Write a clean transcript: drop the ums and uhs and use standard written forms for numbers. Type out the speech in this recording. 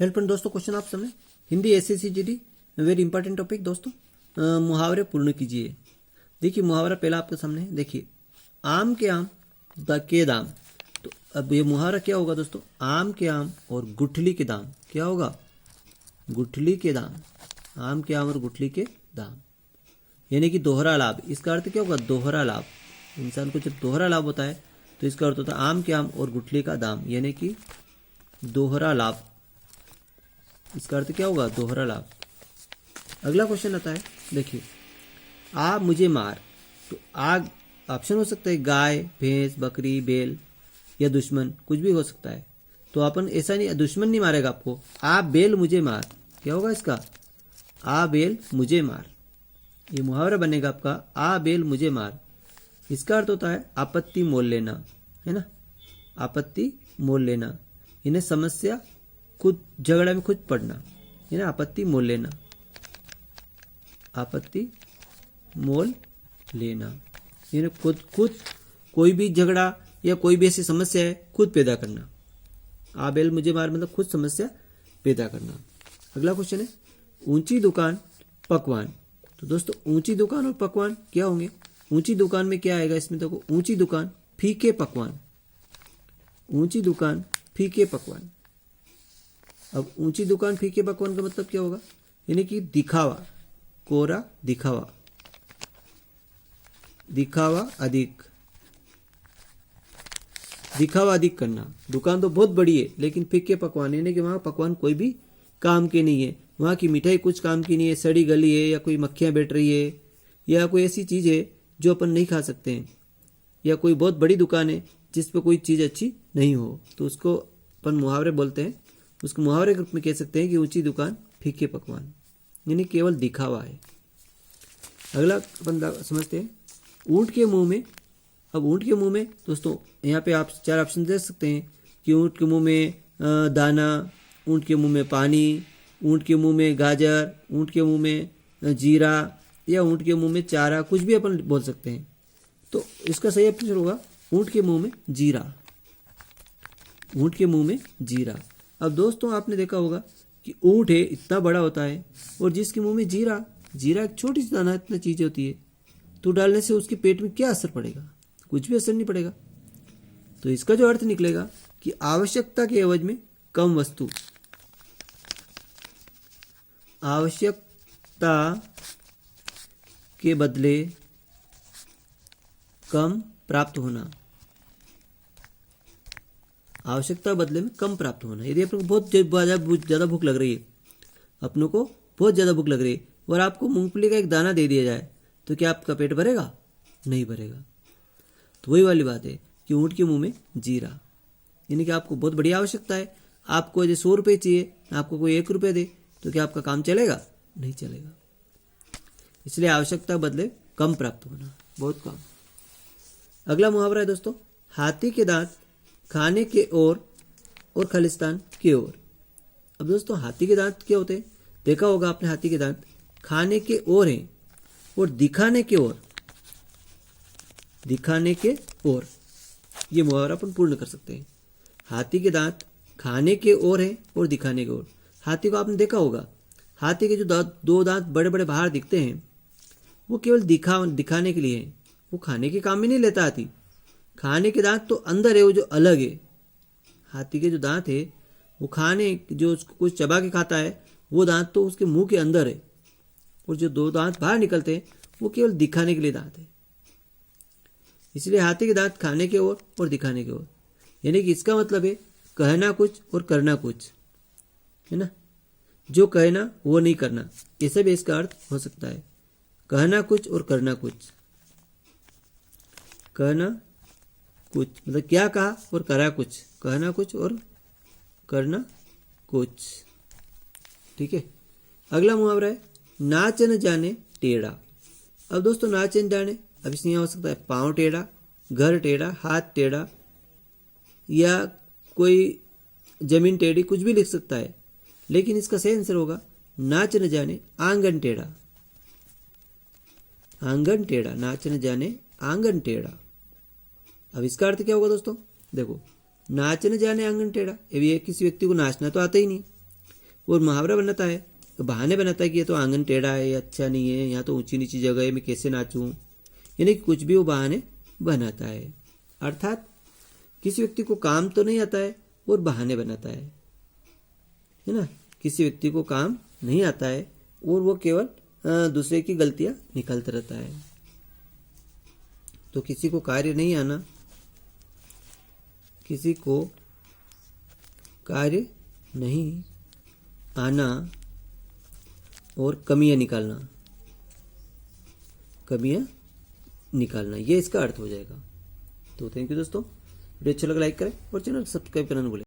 Hello friend दोस्तों, question आप सामने Hindi SSC GD very important topic दोस्तों। मुहावरे पूर्ण कीजिए। देखिए मुहावरा पहला आपके सामने है। देखिए आम के आम के दाम। तो अब ये मुहावरा क्या होगा दोस्तों? आम के आम और गुठली के दाम। क्या होगा? गुठली के दाम। आम के आम और गुठली के दाम यानी कि दोहरा लाभ। इसका अर्थ क्या होगा? दोहरा लाभ। इंसान को जब दोहरा लाभ होता है तो इसका अर्थ होता है आम के आम और गुठली का दाम यानी कि दोहरा लाभ। इसका अर्थ क्या होगा? दोहरा लाभ। अगला क्वेश्चन आता है, देखिए आ मुझे मार। तो आग ऑप्शन हो सकता है गाय, भैंस, बकरी, बैल या दुश्मन, कुछ भी हो सकता है। तो अपन ऐसा नहीं, दुश्मन नहीं मारेगा आपको। आ बैल मुझे मार, क्या होगा इसका? आ बैल मुझे मार। ये मुहावरा बनेगा आपका आ बैल मुझे मार। इसका अर्थ होता है आपत्ति मोल लेना, है ना? आपत्ति मोल लेना इन्हें समस्या खुद झगड़ा में खुद पड़ना, है ना? आपत्ति मोल लेना। आपत्ति मोल लेना यानी खुद कोई भी झगड़ा या कोई भी ऐसी समस्या है खुद पैदा करना। आ बैल मुझे मार मतलब खुद समस्या पैदा करना। अगला क्वेश्चन है ऊंची दुकान पकवान। तो दोस्तों ऊंची दुकान और पकवान क्या होंगे? ऊंची दुकान में क्या आएगा इसमें? देखो ऊंची दुकान फीके पकवान। ऊंची दुकान फीके पकवान। अब ऊंची दुकान फीके पकवान का मतलब क्या होगा? यानी कि दिखावा, कोरा दिखावा, दिखावा अधिक, दिखावा अधिक करना। दुकान तो बहुत बड़ी है लेकिन फीके पकवान यानी कि वहां पकवान कोई भी काम के नहीं है। वहां की मिठाई कुछ काम की नहीं है, सड़ी गली है या कोई मक्खियां बैठ रही है या कोई ऐसी चीज है जो अपन नहीं खा सकते हैं, या कोई बहुत बड़ी दुकान है जिस पे कोई चीज अच्छी नहीं हो, तो उसको अपन मुहावरे बोलते हैं। उसको मुहावरे के रूप में कह सकते हैं कि ऊंची दुकान फीके पकवान यानी केवल दिखावा है। अगला अपन समझते हैं ऊंट के मुंह में। अब ऊंट के मुंह में दोस्तों यहाँ पे आप चार ऑप्शन दे सकते हैं कि ऊंट के मुंह में दाना, ऊंट के मुंह में पानी, ऊंट के मुंह में गाजर, ऊंट के मुंह में जीरा या ऊंट के मुंह में चारा, कुछ भी अपन बोल सकते हैं। तो इसका सही ऑप्शन होगा ऊंट के मुंह में जीरा। ऊंट के मुंह में जीरा। अब दोस्तों आपने देखा होगा कि ऊंट है इतना बड़ा होता है और जिसके मुंह में जीरा, जीरा एक छोटी सी दाना इतना चीज होती है, तो डालने से उसके पेट में क्या असर पड़ेगा? कुछ भी असर नहीं पड़ेगा। तो इसका जो अर्थ निकलेगा कि आवश्यकता के एवज में कम वस्तु, आवश्यकता के बदले कम प्राप्त होना। आवश्यकता बदले में कम प्राप्त होना। यदि अपने को बहुत ज़्यादा भूख लग रही है, अपनों को बहुत ज़्यादा भूख लग रही है और आपको मूंगफली का एक दाना दे दिया जाए तो क्या आपका पेट भरेगा? नहीं भरेगा। तो वही वाली बात है कि ऊंट के मुंह में जीरा यानी कि आपको बहुत बड़ी आवश्यकता है, आपको यदि 100 रुपये चाहिए, आपको कोई 1 रुपये दे तो क्या आपका काम चलेगा? नहीं चलेगा। इसलिए आवश्यकता बदले कम प्राप्त होना, बहुत कम। अगला मुहावरा है दोस्तों हाथी के दांत खाने के ओर और खालिस्तान की ओर। अब दोस्तों हाथी के दांत क्या होते हैं? देखा होगा आपने हाथी के दांत खाने के ओर हैं और दिखाने के ओर, दिखाने के ओर। ये मुहावरा अपन पूर्ण कर सकते हैं। हाथी के दांत खाने के ओर है और दिखाने के ओर। हाथी को आपने देखा होगा, हाथी के जो दो दांत बड़े बड़े बाहर दिखते हैं वो केवल दिखाने के लिए है, वो खाने के काम में नहीं लेता हाथी। खाने के दांत तो अंदर है, वो जो अलग है। हाथी के जो दांत है वो खाने जो उसको कुछ चबा के खाता है वो दांत तो उसके मुंह के अंदर है, और जो 2 दांत बाहर निकलते हैं वो केवल दिखाने के लिए दांत है। इसलिए हाथी के दांत खाने के ओर और दिखाने के ओर यानी कि इसका मतलब है कहना कुछ और करना कुछ, है ना? जो कहना वो नहीं करना, ऐसा भी इसका अर्थ हो सकता है। कहना कुछ और करना कुछ। कहना कुछ मतलब क्या कहा और करा कुछ, कहना कुछ और करना कुछ। ठीक है। अगला मुहावरा है नाच न जाने टेढ़ा। अब दोस्तों नाच न जाने, अब इसमें हो सकता है पांव टेढ़ा, घर टेढ़ा, हाथ टेढ़ा या कोई जमीन टेढ़ी, कुछ भी लिख सकता है, लेकिन इसका सही आंसर होगा नाच न जाने आंगन टेढ़ा। आंगन टेढ़ा, नाच न जाने आंगन टेढ़ा। अब इसका अर्थ क्या होगा दोस्तों? देखो नाच न जाने आंगन टेढ़ा, ये किसी व्यक्ति को नाचना तो आता ही नहीं, और मुहावरा बनाता है, तो बहाने बनाता है कि ये तो आंगन टेढ़ा है, ये अच्छा नहीं है, यहाँ तो ऊंची नीची जगह है, मैं कैसे नाचूं, यानी कि कुछ भी वो बहाने बनाता है। अर्थात किसी व्यक्ति को काम तो नहीं आता है और बहाने बनाता है ना। किसी व्यक्ति को काम नहीं आता है और वो केवल दूसरे की गलतियां निकालता रहता है। तो किसी को कार्य नहीं आना, किसी को कार्य नहीं आना और कमियां निकालना, ये इसका अर्थ हो जाएगा। तो थैंक यू दोस्तों, वीडियो अच्छा लगा लाइक करें और चैनल सब्सक्राइब करना न भूलें।